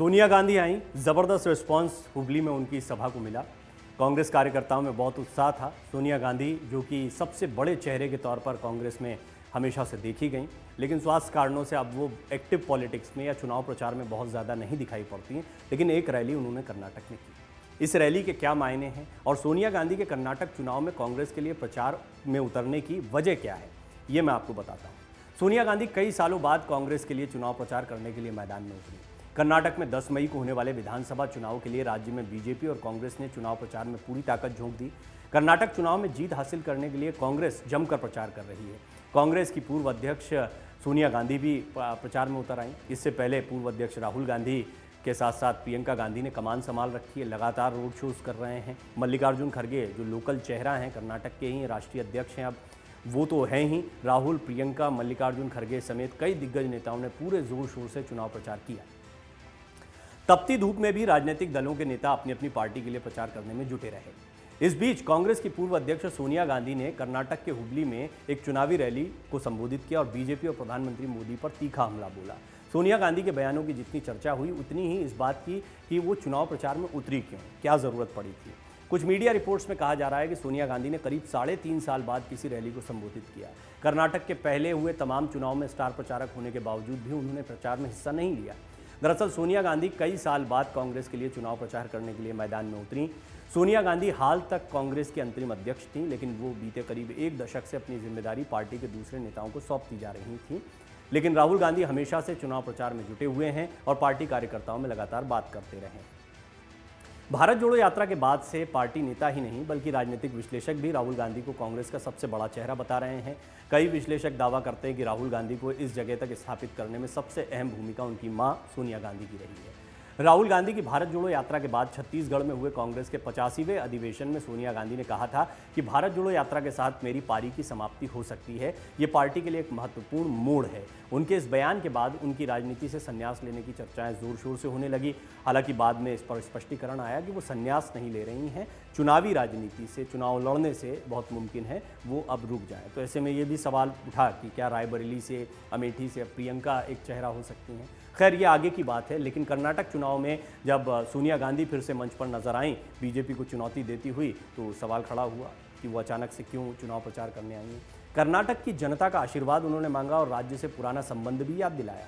सोनिया गांधी आई, जबरदस्त रिस्पांस हुबली में उनकी सभा को मिला। कांग्रेस कार्यकर्ताओं में बहुत उत्साह था। सोनिया गांधी जो कि सबसे बड़े चेहरे के तौर पर कांग्रेस में हमेशा से देखी गई, लेकिन स्वास्थ्य कारणों से अब वो एक्टिव पॉलिटिक्स में या चुनाव प्रचार में बहुत ज़्यादा नहीं दिखाई पड़ती हैं। लेकिन एक रैली उन्होंने कर्नाटक में की। इस रैली के क्या मायने हैं और सोनिया गांधी के कर्नाटक चुनाव में कांग्रेस के लिए प्रचार में उतरने की वजह क्या है, ये मैं आपको बताता हूँ। सोनिया गांधी कई सालों बाद कांग्रेस के लिए चुनाव प्रचार करने के लिए मैदान में उतरी। कर्नाटक में 10 मई को होने वाले विधानसभा चुनाव के लिए राज्य में बीजेपी और कांग्रेस ने चुनाव प्रचार में पूरी ताकत झोंक दी। कर्नाटक चुनाव में जीत हासिल करने के लिए कांग्रेस जमकर प्रचार कर रही है। कांग्रेस की पूर्व अध्यक्ष सोनिया गांधी भी प्रचार में उतर आई। इससे पहले पूर्व अध्यक्ष राहुल गांधी के साथ साथ प्रियंका गांधी ने कमान संभाल रखी है, लगातार रोड शोज कर रहे हैं। मल्लिकार्जुन खड़गे जो लोकल चेहरा हैं, कर्नाटक के ही राष्ट्रीय अध्यक्ष हैं, अब वो तो हैं ही। राहुल, प्रियंका, मल्लिकार्जुन खड़गे समेत कई दिग्गज नेताओं ने पूरे जोर शोर से चुनाव प्रचार किया। तपती धूप में भी राजनीतिक दलों के नेता अपनी अपनी पार्टी के लिए प्रचार करने में जुटे रहे। इस बीच कांग्रेस की पूर्व अध्यक्ष सोनिया गांधी ने कर्नाटक के हुबली में एक चुनावी रैली को संबोधित किया और बीजेपी और प्रधानमंत्री मोदी पर तीखा हमला बोला। सोनिया गांधी के बयानों की जितनी चर्चा हुई, उतनी ही इस बात की कि वो चुनाव प्रचार में उतरी क्यों, क्या जरूरत पड़ी थी। कुछ मीडिया रिपोर्ट्स में कहा जा रहा है कि सोनिया गांधी ने करीब 3.5 साल बाद किसी रैली को संबोधित किया। कर्नाटक के पहले हुए तमाम चुनाव में स्टार प्रचारक होने के बावजूद भी उन्होंने प्रचार में हिस्सा नहीं लिया। दरअसल सोनिया गांधी कई साल बाद कांग्रेस के लिए चुनाव प्रचार करने के लिए मैदान में उतरी। सोनिया गांधी हाल तक कांग्रेस की अंतरिम अध्यक्ष थीं, लेकिन वो बीते करीब 1 दशक से अपनी जिम्मेदारी पार्टी के दूसरे नेताओं को सौंपती जा रही थीं। लेकिन राहुल गांधी हमेशा से चुनाव प्रचार में जुटे हुए हैं और पार्टी कार्यकर्ताओं में लगातार बात करते रहे। भारत जोड़ो यात्रा के बाद से पार्टी नेता ही नहीं बल्कि राजनीतिक विश्लेषक भी राहुल गांधी को कांग्रेस का सबसे बड़ा चेहरा बता रहे हैं। कई विश्लेषक दावा करते हैं कि राहुल गांधी को इस जगह तक स्थापित करने में सबसे अहम भूमिका उनकी मां सोनिया गांधी की रही है। राहुल गांधी की भारत जोड़ो यात्रा के बाद छत्तीसगढ़ में हुए कांग्रेस के 85वें अधिवेशन में सोनिया गांधी ने कहा था कि भारत जोड़ो यात्रा के साथ मेरी पारी की समाप्ति हो सकती है। ये पार्टी के लिए एक महत्वपूर्ण मोड़ है। उनके इस बयान के बाद उनकी राजनीति से संन्यास लेने की चर्चाएं जोर शोर से होने लगी। हालांकि बाद में इस पर स्पष्टीकरण आया कि वो संन्यास नहीं ले रही हैं, चुनावी राजनीति से, चुनाव लड़ने से बहुत मुमकिन है वो अब रुक जाए। तो ऐसे में ये भी सवाल उठा कि क्या रायबरेली से, अमेठी से प्रियंका एक चेहरा हो सकती हैं। खैर ये आगे की बात है, लेकिन कर्नाटक चुनाव में जब सोनिया गांधी फिर से मंच पर नजर आईं बीजेपी को चुनौती देती हुई, तो सवाल खड़ा हुआ कि वो अचानक से क्यों चुनाव प्रचार करने आई हैं। कर्नाटक की जनता का आशीर्वाद उन्होंने मांगा और राज्य से पुराना संबंध भी याद दिलाया।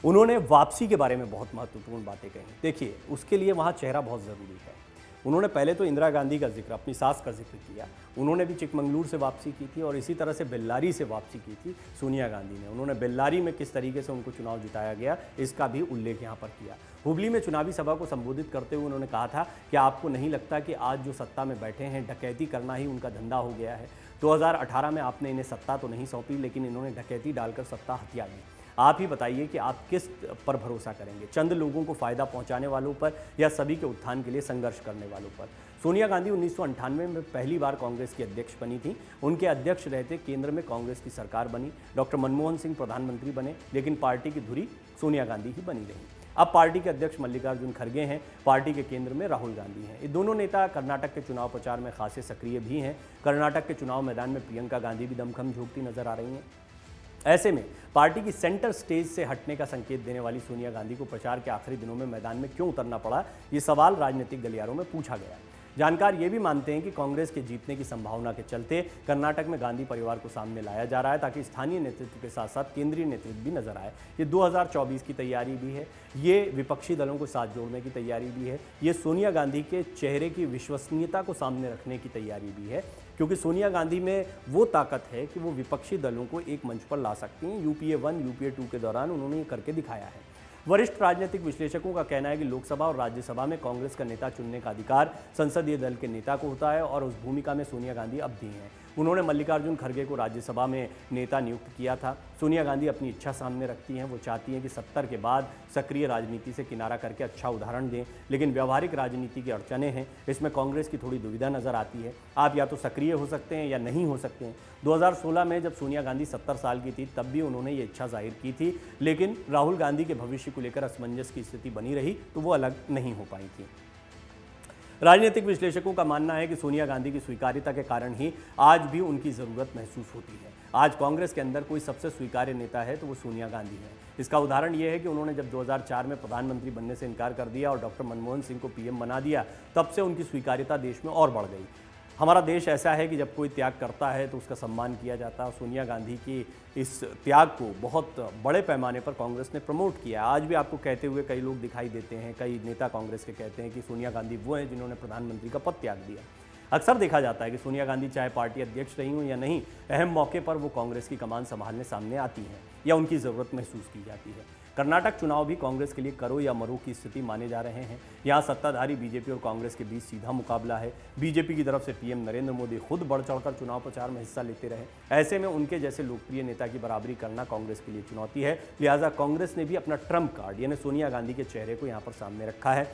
उन्होंने वापसी के बारे में बहुत महत्वपूर्ण बातें कही। देखिए, उसके लिए वहाँ चेहरा बहुत ज़रूरी है। उन्होंने पहले तो इंदिरा गांधी का जिक्र, अपनी सास का जिक्र किया। उन्होंने भी चिकमंगलूर से वापसी की थी और इसी तरह से बेल्लारी से वापसी की थी सोनिया गांधी ने। उन्होंने बेल्लारी में किस तरीके से उनको चुनाव जिताया गया, इसका भी उल्लेख यहाँ पर किया। हुबली में चुनावी सभा को संबोधित करते हुए उन्होंने कहा था कि आपको नहीं लगता कि आज जो सत्ता में बैठे हैं, डकैती करना ही उनका धंधा हो गया है। 2018 में आपने इन्हें सत्ता तो नहीं सौंपी, लेकिन इन्होंने डकैती डालकर सत्ता हथिया ली। आप ही बताइए कि आप किस पर भरोसा करेंगे, चंद लोगों को फायदा पहुंचाने वालों पर या सभी के उत्थान के लिए संघर्ष करने वालों पर। सोनिया गांधी 1998 में पहली बार कांग्रेस की अध्यक्ष बनी थी। उनके अध्यक्ष रहते केंद्र में कांग्रेस की सरकार बनी, डॉक्टर मनमोहन सिंह प्रधानमंत्री बने, लेकिन पार्टी की धुरी सोनिया गांधी ही बनी रही। अब पार्टी के अध्यक्ष मल्लिकार्जुन खड़गे हैं, पार्टी के केंद्र में राहुल गांधी हैं। ये दोनों नेता कर्नाटक के चुनाव प्रचार में खासे सक्रिय भी हैं। कर्नाटक के चुनाव मैदान में प्रियंका गांधी भी दमखम झोंकती नजर आ रही हैं। ऐसे में पार्टी की सेंटर स्टेज से हटने का संकेत देने वाली सोनिया गांधी को प्रचार के आखिरी दिनों में मैदान में क्यों उतरना पड़ा, ये सवाल राजनीतिक गलियारों में पूछा गया। जानकार ये भी मानते हैं कि कांग्रेस के जीतने की संभावना के चलते कर्नाटक में गांधी परिवार को सामने लाया जा रहा है, ताकि स्थानीय नेतृत्व के साथ साथ केंद्रीय नेतृत्व भी नजर आए। ये 2024 की तैयारी भी है, ये विपक्षी दलों को साथ जोड़ने की तैयारी भी है, ये सोनिया गांधी के चेहरे की विश्वसनीयता को सामने रखने की तैयारी भी है, क्योंकि सोनिया गांधी में वो ताकत है कि वो विपक्षी दलों को एक मंच पर ला सकती हैं। यूपीए 1, यूपीए 2 के दौरान उन्होंने ये करके दिखाया है। वरिष्ठ राजनीतिक विश्लेषकों का कहना है कि लोकसभा और राज्यसभा में कांग्रेस का नेता चुनने का अधिकार संसदीय दल के नेता को होता है और उस भूमिका में सोनिया गांधी अब भी हैं। उन्होंने मल्लिकार्जुन खड़गे को राज्यसभा में नेता नियुक्त किया था। सोनिया गांधी अपनी इच्छा सामने रखती हैं, वो चाहती हैं कि 70 के बाद सक्रिय राजनीति से किनारा करके अच्छा उदाहरण दें, लेकिन व्यवहारिक राजनीति की अड़चनें हैं, इसमें कांग्रेस की थोड़ी दुविधा नजर आती है। आप या तो सक्रिय हो सकते हैं या नहीं हो सकते हैं। 2016 में जब सोनिया गांधी 70 साल की थी, तब भी उन्होंने ये इच्छा जाहिर की थी, लेकिन राहुल गांधी के भविष्य को लेकर असमंजस की स्थिति बनी रही, तो वो अलग नहीं हो पाई थी। राजनीतिक विश्लेषकों का मानना है कि सोनिया गांधी की स्वीकार्यता के कारण ही आज भी उनकी जरूरत महसूस होती है। आज कांग्रेस के अंदर कोई सबसे स्वीकार्य नेता है तो वो सोनिया गांधी है। इसका उदाहरण ये है कि उन्होंने जब 2004 में प्रधानमंत्री बनने से इनकार कर दिया और डॉक्टर मनमोहन सिंह को पीएम बना दिया, तब से उनकी स्वीकार्यता देश में और बढ़ गई। हमारा देश ऐसा है कि जब कोई त्याग करता है तो उसका सम्मान किया जाता है। सोनिया गांधी की इस त्याग को बहुत बड़े पैमाने पर कांग्रेस ने प्रमोट किया। आज भी आपको कहते हुए कई लोग दिखाई देते हैं, कई नेता कांग्रेस के कहते हैं कि सोनिया गांधी वो हैं जिन्होंने प्रधानमंत्री का पद त्याग दिया। अक्सर देखा जाता है कि सोनिया गांधी चाहे पार्टी अध्यक्ष रही हों या नहीं, अहम मौके पर वो कांग्रेस की कमान संभालने सामने आती हैं या उनकी ज़रूरत महसूस की जाती है। कर्नाटक चुनाव भी कांग्रेस के लिए करो या मरो की स्थिति माने जा रहे हैं। यहाँ सत्ताधारी बीजेपी और कांग्रेस के बीच सीधा मुकाबला है। बीजेपी की तरफ से पीएम नरेंद्र मोदी खुद बढ़ चढ़कर चुनाव प्रचार में हिस्सा लेते रहे। ऐसे में उनके जैसे लोकप्रिय नेता की बराबरी करना कांग्रेस के लिए चुनौती है। लिहाजा कांग्रेस ने भी अपना ट्रम्प कार्ड यानी सोनिया गांधी के चेहरे को यहाँ पर सामने रखा है।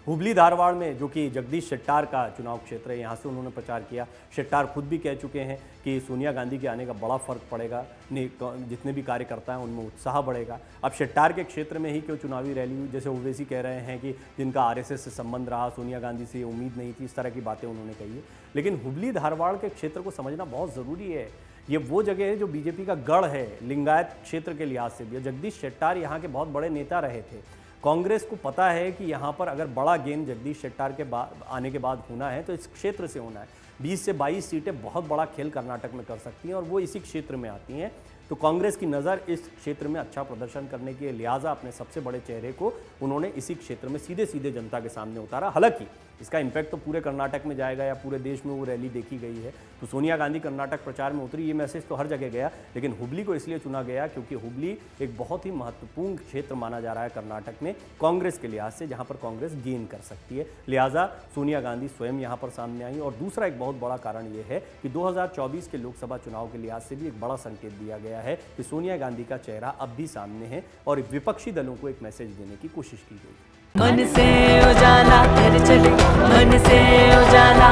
हुबली धारवाड़ में, जो कि जगदीश शेट्टार का चुनाव क्षेत्र है, यहाँ से उन्होंने प्रचार किया। शेट्टार खुद भी कह चुके हैं कि सोनिया गांधी के आने का बड़ा फर्क पड़ेगा, जितने भी कार्यकर्ता हैं उनमें उत्साह बढ़ेगा। अब शेट्टार के क्षेत्र में ही क्यों चुनावी रैली हुई, जैसे ओवैसी कह रहे हैं कि जिनका आरएसएस से संबंध रहा, सोनिया गांधी से उम्मीद नहीं थी, इस तरह की बातें उन्होंने कही है। लेकिन हुबली धारवाड़ के क्षेत्र को समझना बहुत ज़रूरी है। ये वो जगह है जो बीजेपी का गढ़ है लिंगायत क्षेत्र के लिहाज से भी। जगदीश शेट्टार यहाँ के बहुत बड़े नेता रहे थे। कांग्रेस को पता है कि यहाँ पर अगर बड़ा गेम जगदीश शेट्टार के आने के बाद होना है तो इस क्षेत्र से होना है। 20 से 22 सीटें बहुत बड़ा खेल कर्नाटक में कर सकती हैं और वो इसी क्षेत्र में आती हैं। तो कांग्रेस की नज़र इस क्षेत्र में अच्छा प्रदर्शन करने के लिहाजा अपने सबसे बड़े चेहरे को उन्होंने इसी क्षेत्र में सीधे सीधे जनता के सामने उतारा। हालांकि इसका इम्पैक्ट तो पूरे कर्नाटक में जाएगा या पूरे देश में वो रैली देखी गई है। तो सोनिया गांधी कर्नाटक प्रचार में उतरी, ये मैसेज तो हर जगह गया, लेकिन हुबली को इसलिए चुना गया क्योंकि हुबली एक बहुत ही महत्वपूर्ण क्षेत्र माना जा रहा है कर्नाटक में कांग्रेस के लिहाज से, जहाँ पर कांग्रेस गेन कर सकती है। लिहाजा सोनिया गांधी स्वयं यहाँ पर सामने आई। और दूसरा एक बहुत बड़ा कारण ये है कि 2024 के लोकसभा चुनाव के लिहाज से भी एक बड़ा संकेत दिया गया है कि सोनिया गांधी का चेहरा अब भी सामने है और विपक्षी दलों को एक मैसेज देने की कोशिश की गई। मन से उजाला कर चले, मन से उजाला